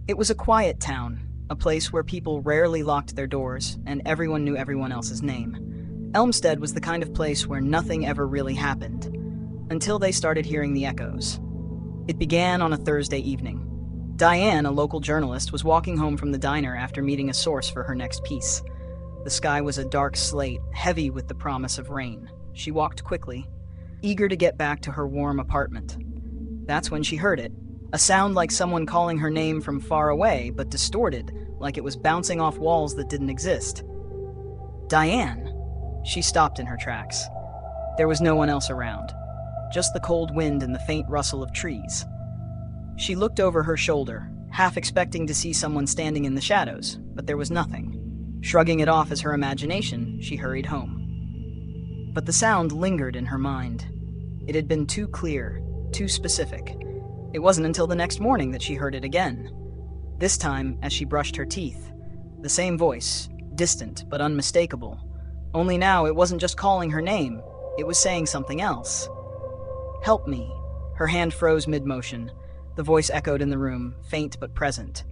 It was a quiet town, a place where people rarely locked their doors and everyone knew everyone else's name. Elmstead was the kind of place where nothing ever really happened, until they started hearing the echoes. It began on a Thursday evening. Diane, a local journalist, was walking home from the diner after meeting a source for her next piece. The sky was a dark slate, heavy with the promise of rain. She walked quickly, eager to get back to her warm apartment. That's when she heard it. A sound like someone calling her name from far away, but distorted, like it was bouncing off walls that didn't exist. Diane! She stopped in her tracks. There was no one else around, just the cold wind and the faint rustle of trees. She looked over her shoulder, half expecting to see someone standing in the shadows, but there was nothing. Shrugging it off as her imagination, she hurried home. But the sound lingered in her mind. It had been too clear, too specific. It wasn't until the next morning that she heard it again. This time, as she brushed her teeth. The same voice, distant but unmistakable. Only now it wasn't just calling her name, it was saying something else. "Help me." Her hand froze mid-motion. The voice echoed in the room, faint but present.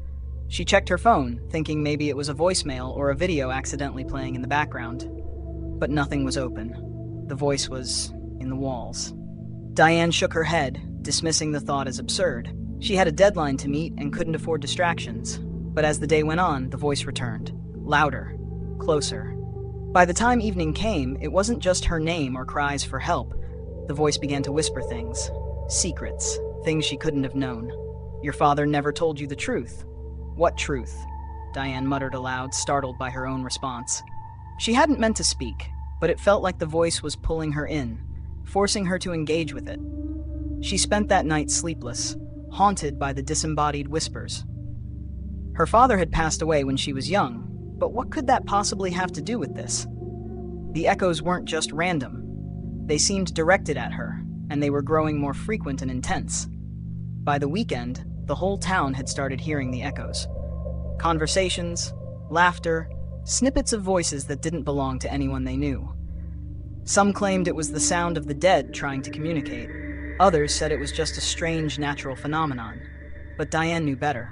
She checked her phone, thinking maybe it was a voicemail or a video accidentally playing in the background. But nothing was open. The voice was in the walls. Diane shook her head, dismissing the thought as absurd. She had a deadline to meet and couldn't afford distractions. But as the day went on, the voice returned. Louder. Closer. By the time evening came, it wasn't just her name or cries for help. The voice began to whisper things. Secrets. Things she couldn't have known. "Your father never told you the truth." "What truth?" Diane muttered aloud, startled by her own response. She hadn't meant to speak, but it felt like the voice was pulling her in, forcing her to engage with it. She spent that night sleepless, haunted by the disembodied whispers. Her father had passed away when she was young, but what could that possibly have to do with this? The echoes weren't just random. They seemed directed at her, and they were growing more frequent and intense. By the weekend, the whole town had started hearing the echoes. Conversations, laughter, snippets of voices that didn't belong to anyone they knew. Some claimed it was the sound of the dead trying to communicate. Others said it was just a strange natural phenomenon. But Diane knew better.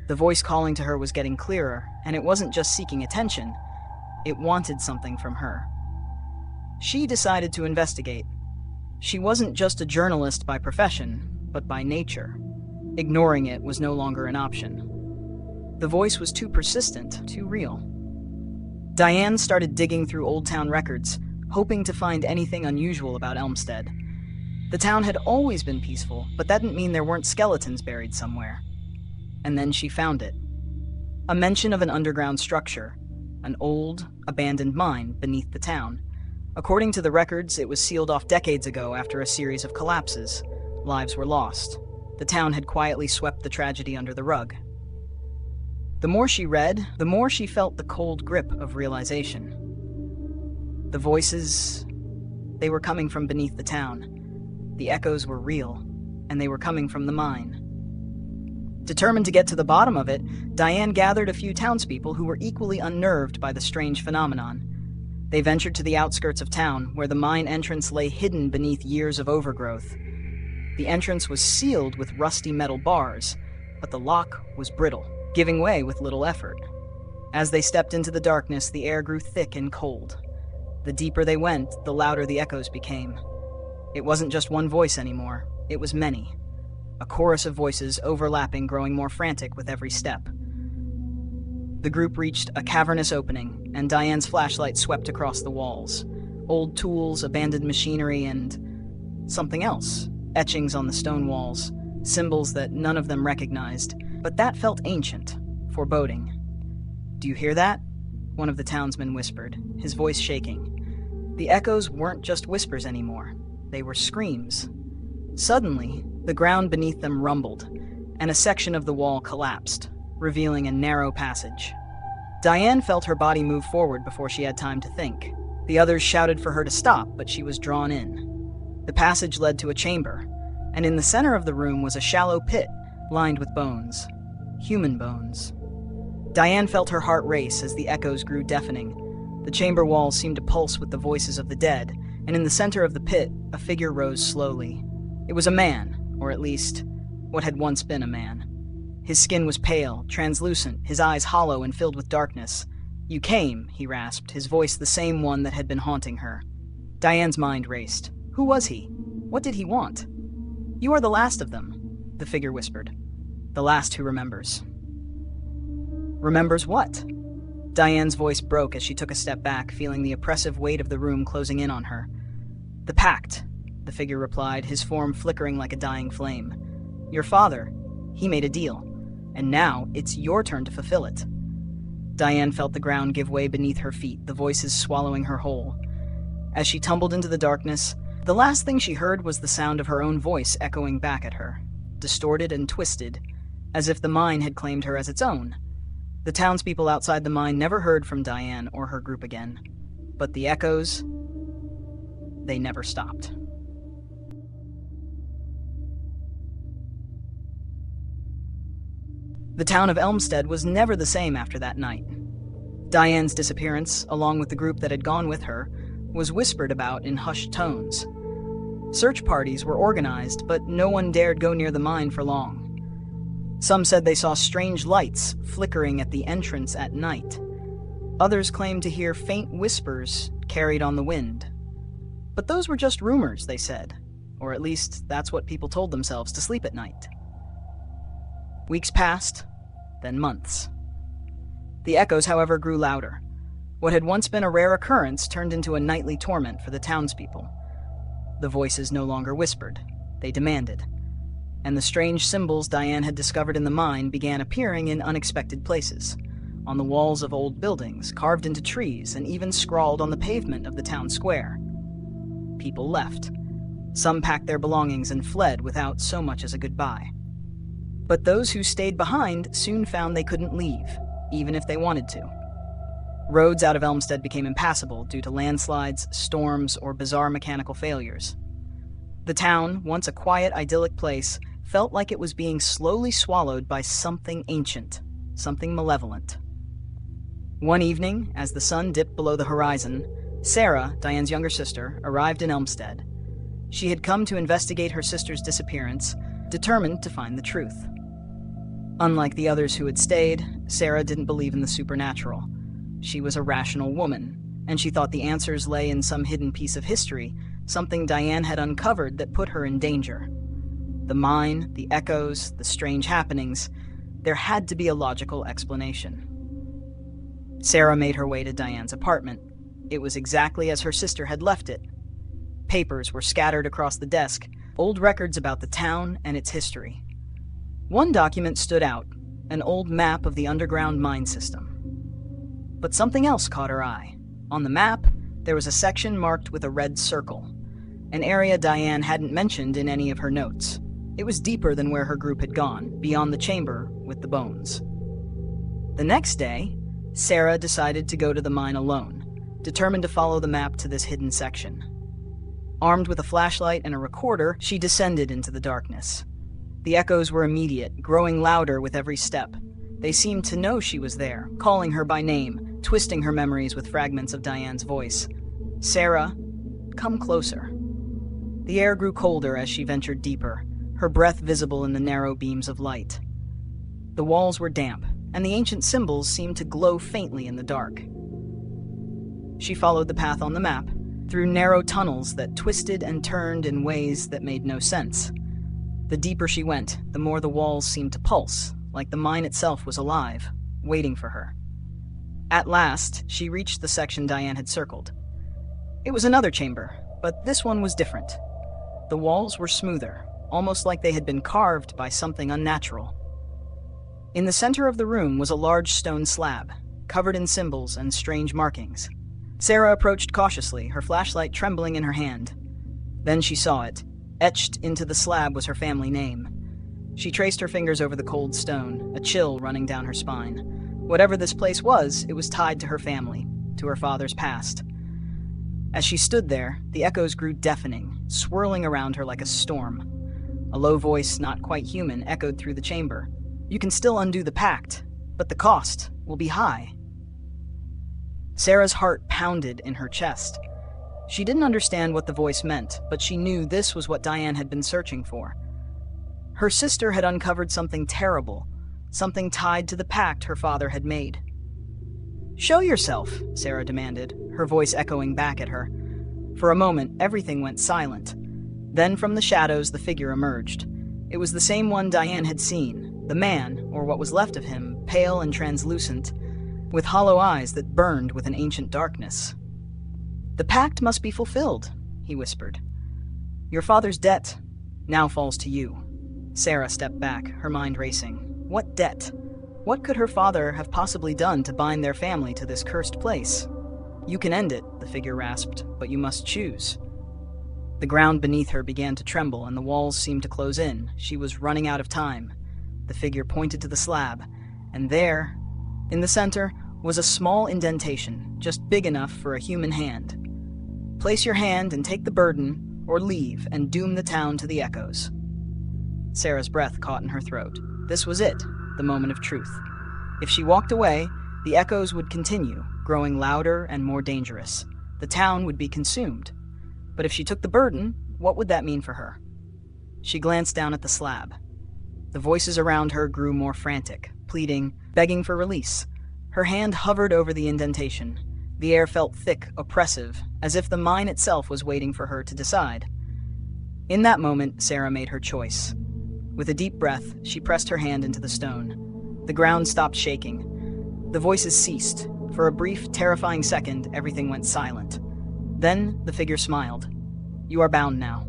The voice calling to her was getting clearer, and it wasn't just seeking attention. It wanted something from her. She decided to investigate. She wasn't just a journalist by profession, but by nature. Ignoring it was no longer an option. The voice was too persistent, too real. Diane started digging through Old Town records, hoping to find anything unusual about Elmstead. The town had always been peaceful, but that didn't mean there weren't skeletons buried somewhere. And then she found it. A mention of an underground structure, an old, abandoned mine beneath the town. According to the records, it was sealed off decades ago after a series of collapses. Lives were lost. The town had quietly swept the tragedy under the rug. The more she read, the more she felt the cold grip of realization. The voices, they were coming from beneath the town. The echoes were real, and they were coming from the mine. Determined to get to the bottom of it, Diane gathered a few townspeople who were equally unnerved by the strange phenomenon. They ventured to the outskirts of town, where the mine entrance lay hidden beneath years of overgrowth. The entrance was sealed with rusty metal bars, but the lock was brittle, giving way with little effort. As they stepped into the darkness, the air grew thick and cold. The deeper they went, the louder the echoes became. It wasn't just one voice anymore, it was many. A chorus of voices overlapping, growing more frantic with every step. The group reached a cavernous opening, and Diane's flashlight swept across the walls. Old tools, abandoned machinery, and something else. Etchings on the stone walls, symbols that none of them recognized, but that felt ancient, foreboding. "Do you hear that?" one of the townsmen whispered, his voice shaking. The echoes weren't just whispers anymore. They were screams. Suddenly, the ground beneath them rumbled, and a section of the wall collapsed, revealing a narrow passage. Diane felt her body move forward before she had time to think. The others shouted for her to stop, but she was drawn in. The passage led to a chamber, and in the center of the room was a shallow pit lined with bones. Human bones. Diane felt her heart race as the echoes grew deafening. The chamber walls seemed to pulse with the voices of the dead, and in the center of the pit, a figure rose slowly. It was a man, or at least, what had once been a man. His skin was pale, translucent, his eyes hollow and filled with darkness. "You came," he rasped, his voice the same one that had been haunting her. Diane's mind raced. Who was he? What did he want? "You are the last of them," the figure whispered. "The last who remembers." Remembers what? Diane's voice broke as she took a step back, feeling the oppressive weight of the room closing in on her. "The pact," the figure replied, his form flickering like a dying flame. "Your father, he made a deal, and now it's your turn to fulfill it." Diane felt the ground give way beneath her feet, the voices swallowing her whole. As she tumbled into the darkness, the last thing she heard was the sound of her own voice echoing back at her, distorted and twisted, as if the mine had claimed her as its own. The townspeople outside the mine never heard from Diane or her group again, but the echoes, they never stopped. The town of Elmstead was never the same after that night. Diane's disappearance, along with the group that had gone with her, was whispered about in hushed tones. Search parties were organized, but no one dared go near the mine for long. Some said they saw strange lights flickering at the entrance at night. Others claimed to hear faint whispers carried on the wind. But those were just rumors, they said, or at least that's what people told themselves to sleep at night. Weeks passed, then months. The echoes, however, grew louder. What had once been a rare occurrence turned into a nightly torment for the townspeople. The voices no longer whispered, they demanded. And the strange symbols Diane had discovered in the mine began appearing in unexpected places, on the walls of old buildings, carved into trees, and even scrawled on the pavement of the town square. People left. Some packed their belongings and fled without so much as a goodbye. But those who stayed behind soon found they couldn't leave, even if they wanted to. Roads out of Elmstead became impassable due to landslides, storms, or bizarre mechanical failures. The town, once a quiet, idyllic place, felt like it was being slowly swallowed by something ancient, something malevolent. One evening, as the sun dipped below the horizon, Sarah, Diane's younger sister, arrived in Elmstead. She had come to investigate her sister's disappearance, determined to find the truth. Unlike the others who had stayed, Sarah didn't believe in the supernatural. She was a rational woman, and she thought the answers lay in some hidden piece of history, something Diane had uncovered that put her in danger. The mine, the echoes, the strange happenings, there had to be a logical explanation. Sarah made her way to Diane's apartment. It was exactly as her sister had left it. Papers were scattered across the desk, old records about the town and its history. One document stood out, an old map of the underground mine system. But something else caught her eye. On the map, there was a section marked with a red circle, an area Diane hadn't mentioned in any of her notes. It was deeper than where her group had gone, beyond the chamber with the bones. The next day, Sarah decided to go to the mine alone, determined to follow the map to this hidden section. Armed with a flashlight and a recorder, she descended into the darkness. The echoes were immediate, growing louder with every step. They seemed to know she was there, calling her by name, twisting her memories with fragments of Diane's voice. "Sarah, come closer." The air grew colder as she ventured deeper, her breath visible in the narrow beams of light. The walls were damp, and the ancient symbols seemed to glow faintly in the dark. She followed the path on the map, through narrow tunnels that twisted and turned in ways that made no sense. The deeper she went, the more the walls seemed to pulse, like the mine itself was alive, waiting for her. At last, she reached the section Diane had circled. It was another chamber, but this one was different. The walls were smoother, almost like they had been carved by something unnatural. In the center of the room was a large stone slab, covered in symbols and strange markings. Sarah approached cautiously, her flashlight trembling in her hand. Then she saw it. Etched into the slab was her family name. She traced her fingers over the cold stone, a chill running down her spine. Whatever this place was, it was tied to her family, to her father's past. As she stood there, the echoes grew deafening, swirling around her like a storm. A low voice, not quite human, echoed through the chamber. "You can still undo the pact, but the cost will be high." Sarah's heart pounded in her chest. She didn't understand what the voice meant, but she knew this was what Diane had been searching for. Her sister had uncovered something terrible, something tied to the pact her father had made. "Show yourself," Sarah demanded, her voice echoing back at her. For a moment, everything went silent. Then from the shadows, the figure emerged. It was the same one Diane had seen, the man, or what was left of him, pale and translucent, with hollow eyes that burned with an ancient darkness. "The pact must be fulfilled," he whispered. "Your father's debt now falls to you." Sarah stepped back, her mind racing. What debt? What could her father have possibly done to bind their family to this cursed place? "You can end it," the figure rasped, "but you must choose." The ground beneath her began to tremble and the walls seemed to close in. She was running out of time. The figure pointed to the slab, and there, in the center, was a small indentation, just big enough for a human hand. "Place your hand and take the burden, or leave and doom the town to the echoes." Sarah's breath caught in her throat. This was it, the moment of truth. If she walked away, the echoes would continue, growing louder and more dangerous. The town would be consumed. But if she took the burden, what would that mean for her? She glanced down at the slab. The voices around her grew more frantic, pleading, begging for release. Her hand hovered over the indentation. The air felt thick, oppressive, as if the mine itself was waiting for her to decide. In that moment, Sarah made her choice. With a deep breath, she pressed her hand into the stone. The ground stopped shaking. The voices ceased. For a brief, terrifying second, everything went silent. Then the figure smiled. "You are bound now."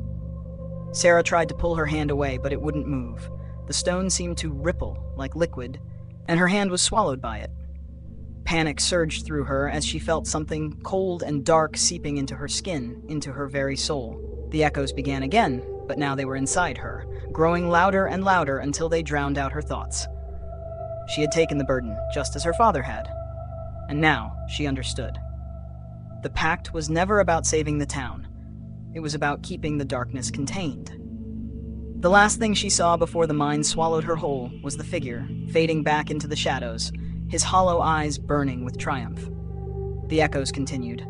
Sarah tried to pull her hand away, but it wouldn't move. The stone seemed to ripple like liquid, and her hand was swallowed by it. Panic surged through her as she felt something cold and dark seeping into her skin, into her very soul. The echoes began again, but now they were inside her, growing louder and louder until they drowned out her thoughts. She had taken the burden, just as her father had. And now she understood. The pact was never about saving the town. It was about keeping the darkness contained. The last thing she saw before the mine swallowed her whole was the figure, fading back into the shadows, his hollow eyes burning with triumph. The echoes continued.